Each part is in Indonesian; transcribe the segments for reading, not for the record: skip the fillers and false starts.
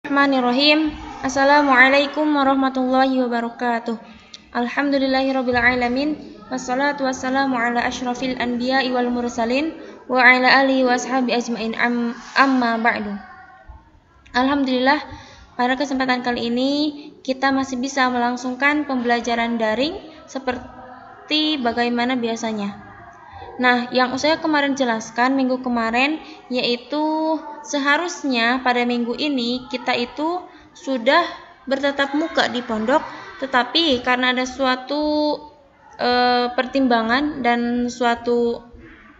Bismillahirrahmanirrahim. Assalamualaikum warahmatullahi wabarakatuh. Alhamdulillahirabbil alamin. Wassalatu wassalamu ala asyrafil anbiya'i wal mursalin wa ala alihi washabi ajmain amma ba'du. Alhamdulillah, pada kesempatan kali ini kita masih bisa melangsungkan pembelajaran daring seperti bagaimana biasanya. Nah, yang saya kemarin jelaskan minggu kemarin yaitu seharusnya pada minggu ini kita itu sudah bertatap muka di pondok, tetapi karena ada suatu pertimbangan dan suatu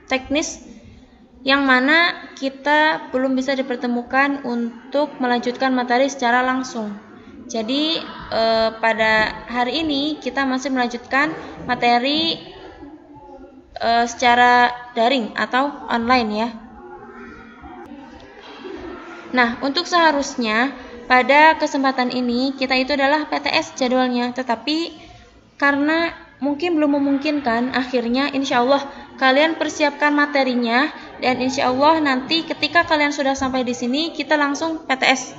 teknis yang mana kita belum bisa dipertemukan untuk melanjutkan materi secara langsung. Jadi pada hari ini kita masih melanjutkan materi secara daring atau online ya. Nah, untuk seharusnya pada kesempatan ini kita itu adalah PTS jadwalnya, tetapi karena mungkin belum memungkinkan, akhirnya insya Allah kalian persiapkan materinya dan insya Allah nanti ketika kalian sudah sampai di sini kita langsung PTS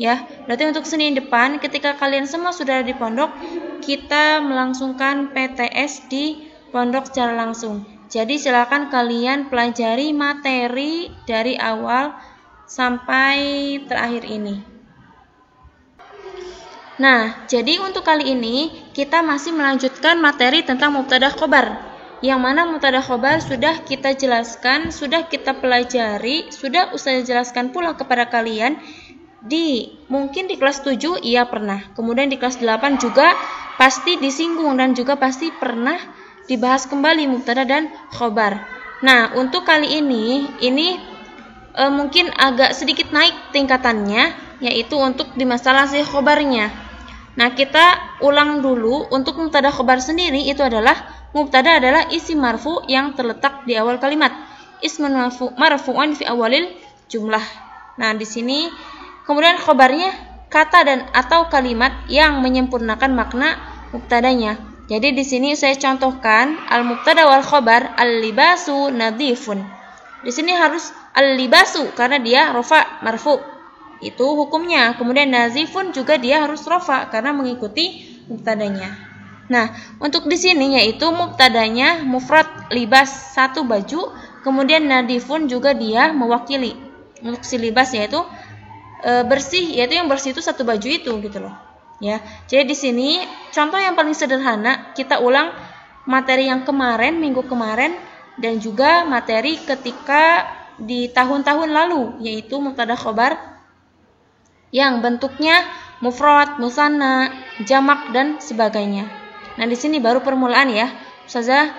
ya. Berarti untuk Senin depan ketika kalian semua sudah di pondok kita melangsungkan PTS di pondok secara langsung. Jadi silakan kalian pelajari materi dari awal sampai terakhir ini. Nah, jadi untuk kali ini kita masih melanjutkan materi tentang mubtada khobar. Yang mana mubtada khobar sudah kita jelaskan, sudah kita pelajari, sudah Ustaz jelaskan pula kepada kalian mungkin di kelas 7 iya pernah. Kemudian di kelas 8 juga pasti disinggung dan juga pasti pernah dibahas kembali mubtada dan khobar. Nah, untuk kali ini mungkin agak sedikit naik tingkatannya, yaitu untuk di masalah si khobarnya. Nah, kita ulang dulu. Untuk mubtada khobar sendiri itu adalah mubtada adalah isim marfu yang terletak di awal kalimat. Ismun marfu'un fi awalil jumlah. Nah, di sini kemudian khobarnya kata dan atau kalimat yang menyempurnakan makna mubtadanya. Jadi di sini saya contohkan al-mubtada wal khobar al-libasu nadhifun. Di sini harus al-libasu karena dia rofa marfu. Itu hukumnya. Kemudian nazifun juga dia harus rofa karena mengikuti mubtadanya. Nah, untuk di sini yaitu mubtadanya mufrad libas satu baju, kemudian nadhifun juga dia mewakili. Untuk si libas yaitu bersih, yaitu yang bersih itu satu baju itu gitu loh. Ya, jadi di sini contoh yang paling sederhana kita ulang materi yang kemarin minggu kemarin dan juga materi ketika di tahun-tahun lalu yaitu mubtada khobar yang bentuknya mufrad, musanna, jamak dan sebagainya. Nah, di sini baru permulaan ya. Ustazah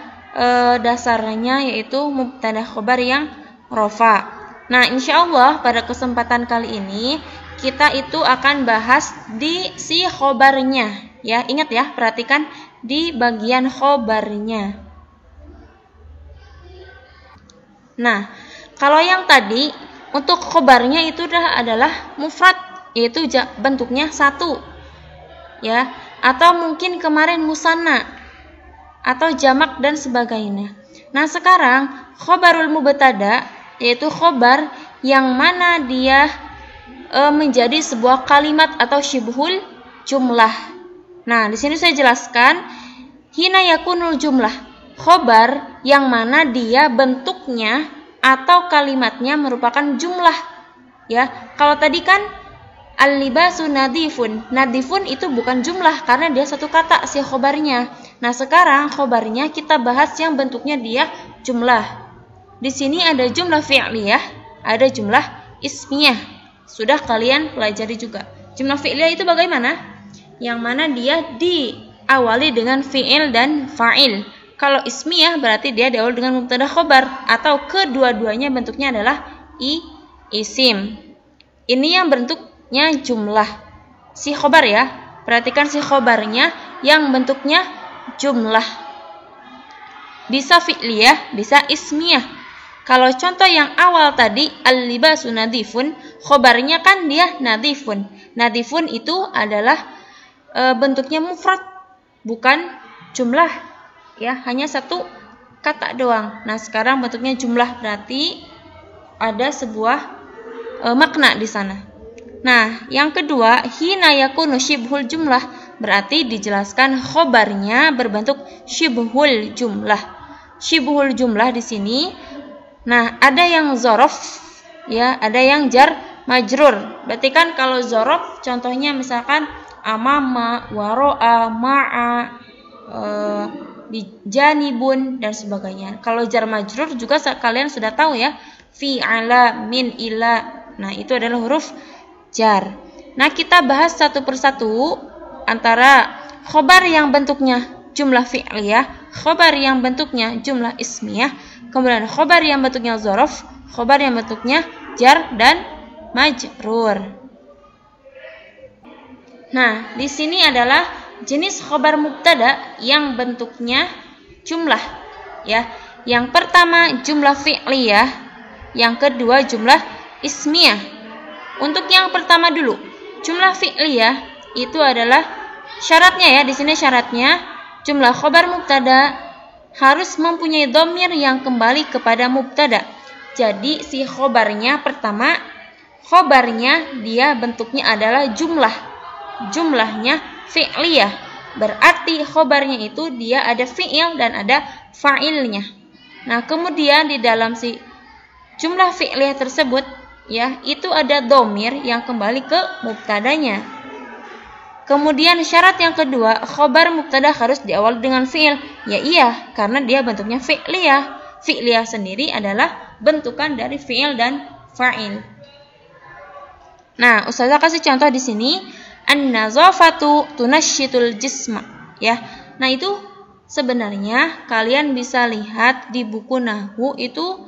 dasarnya yaitu mubtada khobar yang rofa. Nah, insyaallah pada kesempatan kali ini kita itu akan bahas di si khobarnya ya. Ingat ya, perhatikan di bagian khobarnya. Nah, kalau yang tadi untuk khobarnya itu adalah mufrad, yaitu bentuknya satu ya, atau mungkin kemarin musanna atau jamak dan sebagainya. Nah, sekarang khobarul mubtada yaitu khobar yang mana dia menjadi sebuah kalimat atau syibhul jumlah. Nah, di sini saya jelaskan hina yakunul jumlah, khobar yang mana dia bentuknya atau kalimatnya merupakan jumlah. Ya, kalau tadi kan al-libasu nadhifun. Nadhifun itu bukan jumlah karena dia satu kata si khobarnya. Nah, sekarang khobarnya kita bahas yang bentuknya dia jumlah. Di sini ada jumlah fi'liyah, ada jumlah ismiyah. Sudah kalian pelajari juga. Jumlah fi'liyah itu bagaimana? Yang mana dia diawali dengan fi'il dan fa'il. Kalau ismiyah berarti dia diawali dengan mubtada khobar atau kedua-duanya bentuknya adalah isim. Ini yang bentuknya jumlah. Si khobar ya. Perhatikan si khobarnya yang bentuknya jumlah. Bisa fi'liyah, bisa ismiyah. Kalau contoh yang awal tadi al-libasu nadhifun, khobarnya kan dia nadhifun. Nadhifun itu adalah bentuknya mufrad, bukan jumlah. Ya, hanya satu kata doang. Nah, sekarang bentuknya jumlah berarti ada sebuah makna di sana. Nah, yang kedua, hina yakunu syibhul jumlah, berarti dijelaskan khobarnya berbentuk syibhul jumlah. Syibhul jumlah di sini, nah ada yang zorof, ya, ada yang jar majrur. Berarti kan kalau zorof, contohnya misalkan amama, waro'a, ma'a, janibun dan sebagainya. Kalau jar majrur juga kalian sudah tahu ya, fi'ala, min, ila. Nah, itu adalah huruf jar. Nah, kita bahas satu persatu antara khobar yang bentuknya jumlah fi'liyah, khobar yang bentuknya jumlah ismiyah, kemudian khobar yang bentuknya zorof, khobar yang bentuknya jar dan majrur. Nah, di sini adalah jenis khobar mubtada yang bentuknya jumlah, ya. Yang pertama jumlah fi'liyah, yang kedua jumlah ismiyah. Untuk yang pertama dulu, jumlah fi'liyah itu adalah syaratnya ya, di sini syaratnya jumlah khobar mubtada harus mempunyai dhamir yang kembali kepada mubtada. Jadi si khobarnya pertama, khobarnya dia bentuknya adalah jumlah. Jumlahnya fi'liyah. Berarti khobarnya itu dia ada fi'il dan ada fa'ilnya. Nah, kemudian di dalam si jumlah fi'liyah tersebut, ya, itu ada dhamir yang kembali ke mubtadanya. Kemudian syarat yang kedua, khobar mubtada harus diawali dengan fi'il. Ya iya, karena dia bentuknya fi'liyah. Fi'liyah sendiri adalah bentukan dari fi'il dan fa'il. Nah, Ustazah kasih contoh di sini, an-nazafatu tunasyitul jisma, ya. Nah, itu sebenarnya kalian bisa lihat di buku nahwu itu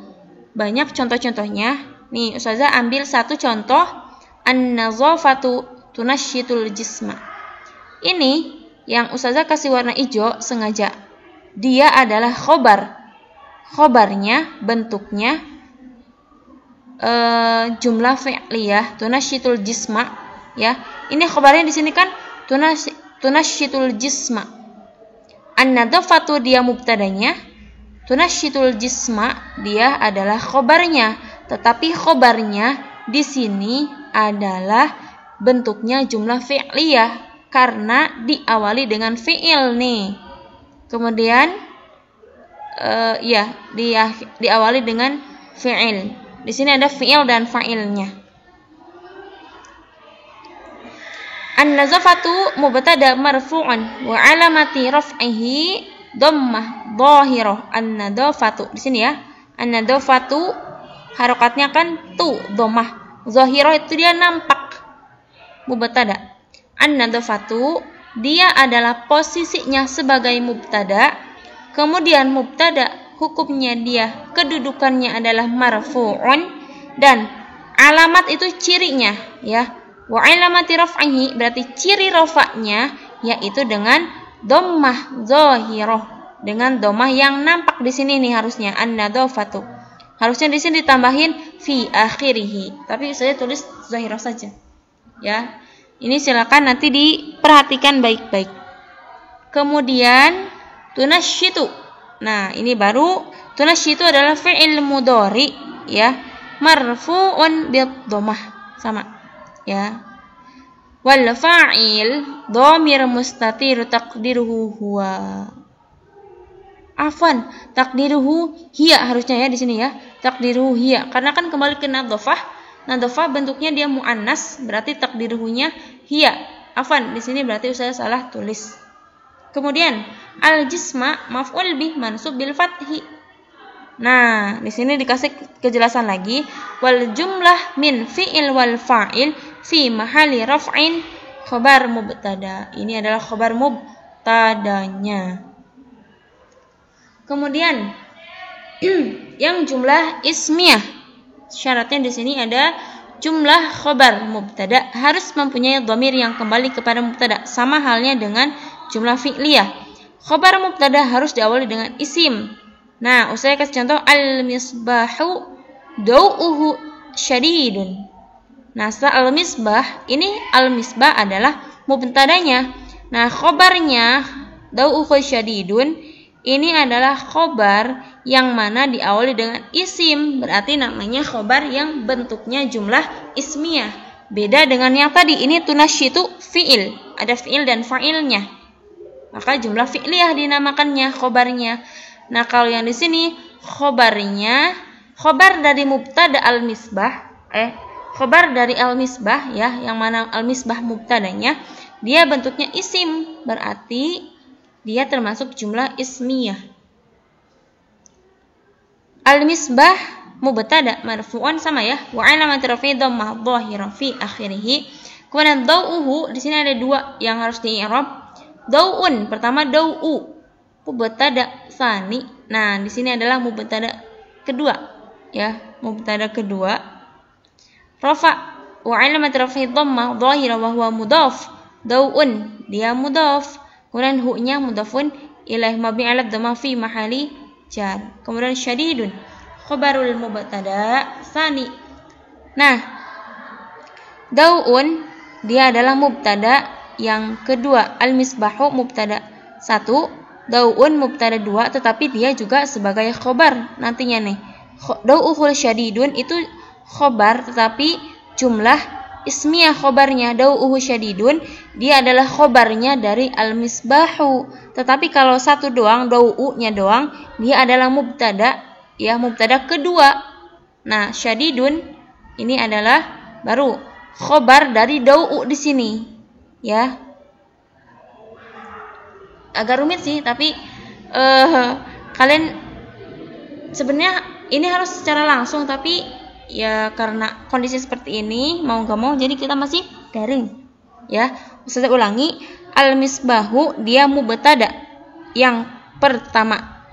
banyak contoh-contohnya. Nih, Ustazah ambil satu contoh, an-nazafatu tunasyitul jisma. Ini yang Ustazah kasih warna hijau sengaja. Dia adalah khobar. Khobarnya bentuknya jumlah fi'liyah, tunasyitul jisma, ya. Ini khobarnya di sini kan tunasyitul jisma. An-nazafatu dia mubtadanya, tunasyitul jisma dia adalah khobarnya. Tetapi khobarnya di sini adalah bentuknya jumlah fi'liyah karena diawali dengan fi'il nih. Kemudian diawali dengan fi'il. Di sini ada fi'il dan fa'ilnya. An-nazafatu mubtada marfu'un wa alamati raf'ihi dhammah dhahirah. An-nazafatu di sini ya. An-nazafatu harokatnya kan tu, dhammah. Zahirah itu dia nampak. Mubtada. An-nazafatu dia adalah posisinya sebagai mubtada. Kemudian mubtada hukumnya dia kedudukannya adalah marfu'un dan alamat itu cirinya, ya. Wa alamati raf'ihi berarti ciri rafa'nya yaitu dengan dhammah zahirah, dengan dhammah yang nampak di sini nih harusnya an-nazafatu. Harusnya di sini ditambahin fi akhirih, tapi saya tulis zahirah saja. Ya. Ini silakan nanti diperhatikan baik-baik. Kemudian tunasyitu. Nah, ini baru tunasyitu adalah fi'il mudhari, ya. Marfu'un bid-dhammah. Sama. Ya. Wal fa'il dhamir mustatir taqdiruhu huwa. Afwan, takdiruhu hiya harusnya ya di sini ya. Takdiruhu hiya. Karena kan kembali ke nadhafah. Nadhafah bentuknya dia muannas, berarti takdiruhunya hiya. Afwan, di sini berarti saya salah tulis. Kemudian al-jisma maf'ul bih mansub bil fathi. Nah, di sini dikasih kejelasan lagi. Wal jumlah min fi'il wal fa'il fi mahali raf'in khabar mubtada. Ini adalah khabar mubtadanya. Kemudian yang jumlah ismiyah, syaratnya di sini ada jumlah khobar mubtada harus mempunyai dhamir yang kembali kepada mubtada, sama halnya dengan jumlah fi'liyah. Khobar mubtada harus diawali dengan isim. Nah, saya kasih contoh al-misbahu dau'uhu syadidun. Nah, setelah al-misbah, ini al-misbah adalah mubtadanya. Nah, khobarnya dau'uhu syadidun ini adalah khobar yang mana diawali dengan isim, berarti namanya khobar yang bentuknya jumlah ismiyah. Beda dengan yang tadi, ini tunasyitu fi'il, ada fi'il dan fa'ilnya. Maka jumlah fi'liyah dinamakannya, khobarnya. Nah, kalau yang di sini khobarnya, khobar dari mubtada al-misbah, khobar dari al-misbah ya, yang mana al-misbah mubtadanya, dia bentuknya isim, berarti dia termasuk jumlah ismiyah. Al-misbah mubtada marfu'an sama ya, wa alamat rafi'i dhammah dhahira fi akhirih. Kemudian dau'uhu, di sini ada dua yang harus di-i'rab. Dau'un, pertama dau'u, mubtada tsani. Nah, di sini adalah mubtada kedua ya, mubtada kedua. Rafa wa alamat rafi'i dhammah dhahira wa huwa mudhaf. Dau'un, dia mudhaf. Kemudian hu-nya mudhafun ilaih mabni 'ala dhammah fi mahali jar. Kemudian syadidun khabarul mubtada tsani. Nah, dau'un dia adalah mubtada yang kedua, al-misbahu mubtada 1, dau'un mubtada 2, tetapi dia juga sebagai khobar nantinya nih. Dau'uhul syadidun itu khobar tetapi jumlah ismiyah khobarnya. Dau'uhu syadidun dia adalah khobarnya dari al-misbahu. Tetapi kalau satu doang, dau'u-nya doang, dia adalah mubtada ya, mubtada kedua. Nah, syadidun ini adalah baru khobar dari dau'u di sini ya. Agak rumit sih, tapi kalian sebenarnya ini harus secara langsung, tapi ya karena kondisi seperti ini mau gak mau jadi kita masih daring ya. Ustaz ulangi, al-misbahu dia mubtada yang pertama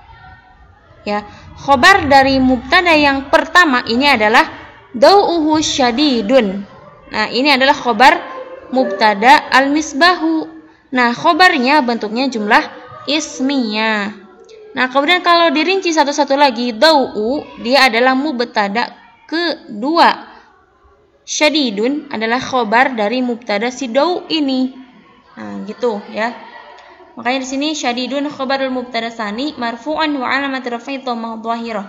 ya. Khobar dari mubtada yang pertama ini adalah dau'uhu syadidun. Nah, ini adalah khobar mubtada al-misbahu. Nah, khobarnya bentuknya jumlah ismiyah. Nah, kemudian kalau dirinci satu-satu lagi, dau'u dia adalah mubtada kedua. Syadidun adalah khobar dari mubtada si dau ini. Nah, gitu ya. Makanya di sini syadidun khobarul mubtada tsani marfu'an wa alamat raf'i dhammah dhahirah.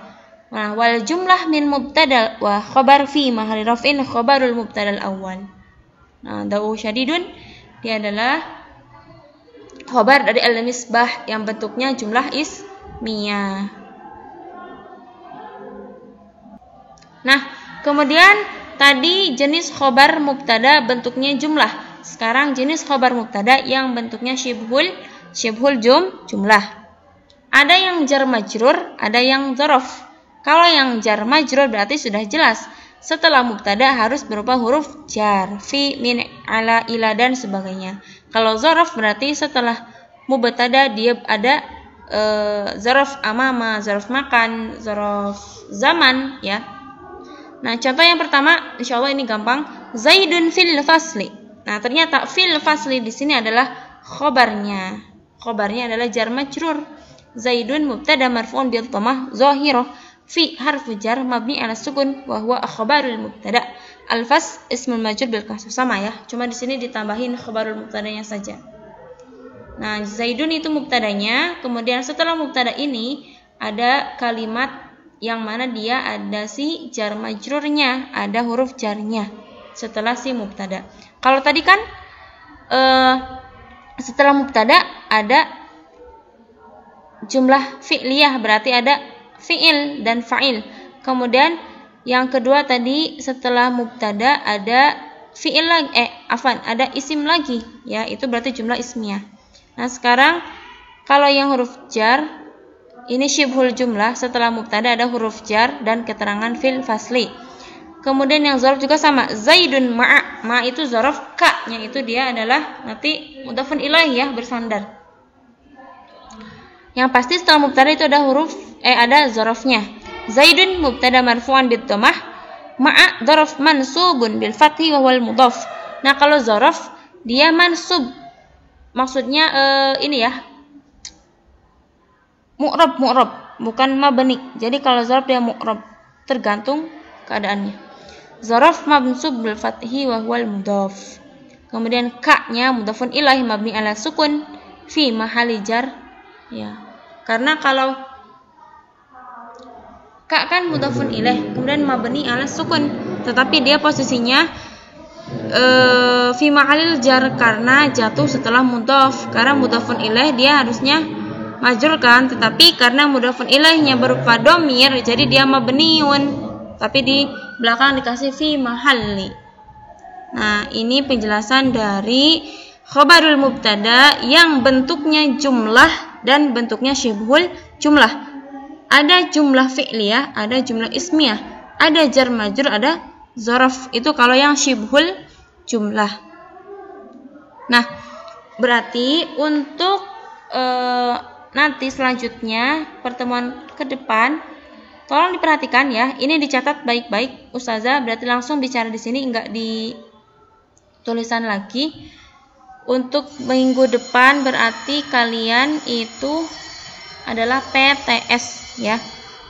Nah, wal jumlah min mubtada wa khabar fi mahalli raf'in khabarul mubtada al-awwal. Nah, dau syadidun dia adalah khobar dari al-misbah yang bentuknya jumlah ismiyah. Nah, kemudian tadi jenis khobar mubtada bentuknya jumlah. Sekarang jenis khobar mubtada yang bentuknya syibhul jumlah. Ada yang jar majrur, ada yang dzaraf. Kalau yang jar majrur berarti sudah jelas. Setelah mubtada harus berupa huruf jar, fi, min, ala, ila dan sebagainya. Kalau dzaraf berarti setelah mubtada dia ada dzaraf amama, dzaraf makan, dzaraf zaman ya. Nah, contoh yang pertama, insyaallah ini gampang. Zaidun fil fasli. Nah, ternyata fil fasli di sini adalah khobarnya. Khobarnya adalah jar majrur. Zaidun mubtada marfu'un bil dhammah zahirah. Fi harfu jar mabni 'ala sukun wa huwa khabarul mubtada. Al-fas ismul majrur bil kasr, sama ya. Cuma di sini ditambahin khabarul mubtadanya saja. Nah, Zaidun itu mubtadanya, kemudian setelah mubtada ini ada kalimat yang mana dia ada si jar majrurnya, ada huruf jarnya setelah si mubtada. Kalau tadi kan setelah mubtada ada jumlah fi'liyah, berarti ada fi'il dan fa'il. Kemudian yang kedua tadi setelah mubtada ada fi'il lagi, ada isim lagi ya, itu berarti jumlah ismiyah. Nah, sekarang kalau yang huruf jar ini syibhul jumlah, setelah mubtada ada huruf jar dan keterangan fil fasli. Kemudian yang dzaraf juga sama, Zaidun ma'a. Ma itu dzaraf, ka-nya itu dia adalah nanti mudhafun ilaih ya, bersandar. Yang pasti setelah mubtada itu ada huruf ada dzarafnya. Zaidun mubtada marfu'an bid dhammah, ma'a dzaraf mansubun bil fathi wa wal mudhaf. Nah, kalau dzaraf dia mansub. Maksudnya ini ya. Mu'rab, bukan mabni. Jadi kalau dzaraf dia mu'rab, tergantung keadaannya. Dzaraf mansub bil fathi wa huwal mudhaf. Kemudian ka-nya mudhafun ilaih mabni 'ala sukun fi mahalli jar ya. Karena kalau ka kan mudhafun ilaih kemudian mabni 'ala sukun, tetapi dia posisinya fi ma'alil jar karena jatuh setelah mudhaf. Karena mudhafun ilaih dia harusnya majrur kan, tetapi karena mudhafun ilaihnya berupa dhamir jadi dia mabniun, tapi di belakang dikasih fi mahalli. Nah, ini penjelasan dari khabarul mubtada yang bentuknya jumlah dan bentuknya syibhul jumlah. Ada jumlah fi'liyah, ada jumlah ismiyah, ada jar majrur, ada zaraf. Itu kalau yang syibhul jumlah. Nah, berarti untuk nanti selanjutnya pertemuan ke depan tolong diperhatikan ya. Ini dicatat baik-baik. Ustazah berarti langsung bicara di sini, enggak di tulisan lagi. Untuk minggu depan berarti kalian itu adalah PTS ya.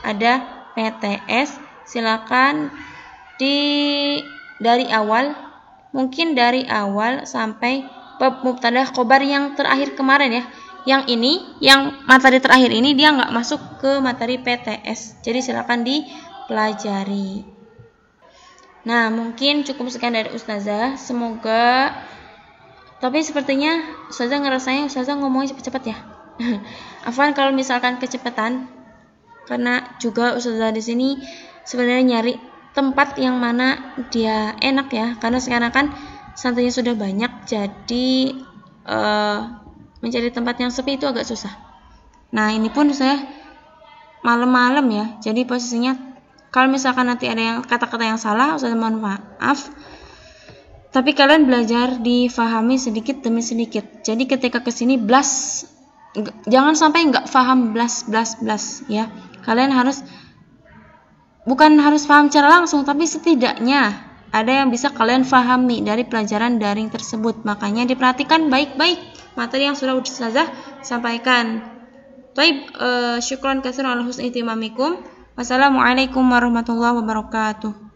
Ada PTS. Silakan dari awal, mungkin dari awal sampai bab mubtada khobar yang terakhir kemarin ya. Yang ini, yang materi terakhir ini dia nggak masuk ke materi PTS. Jadi silakan dipelajari. Nah, mungkin cukup sekian dari Ustazah. Semoga, tapi sepertinya Ustazah ngerasanya Ustazah ngomongnya cepet-cepet ya. Afwan kalau misalkan kecepatan, karena juga Ustazah di sini sebenarnya nyari tempat yang mana dia enak ya. Karena sekarang kan santrinya sudah banyak, jadi mencari tempat yang sepi itu agak susah. Nah, ini pun saya malam-malam ya. Jadi posisinya kalau misalkan nanti ada yang kata-kata yang salah, saya mohon maaf. Tapi kalian belajar difahami sedikit demi sedikit. Jadi ketika kesini jangan sampai nggak paham blas ya. Kalian harus bukan harus paham secara langsung, tapi setidaknya ada yang bisa kalian fahami dari pelajaran daring tersebut. Makanya diperhatikan baik-baik materi yang sudah Ustazah sampaikan. Baik, syukran katsiran ala husni ihtimamikum. Wassalamualaikum warahmatullahi wabarakatuh.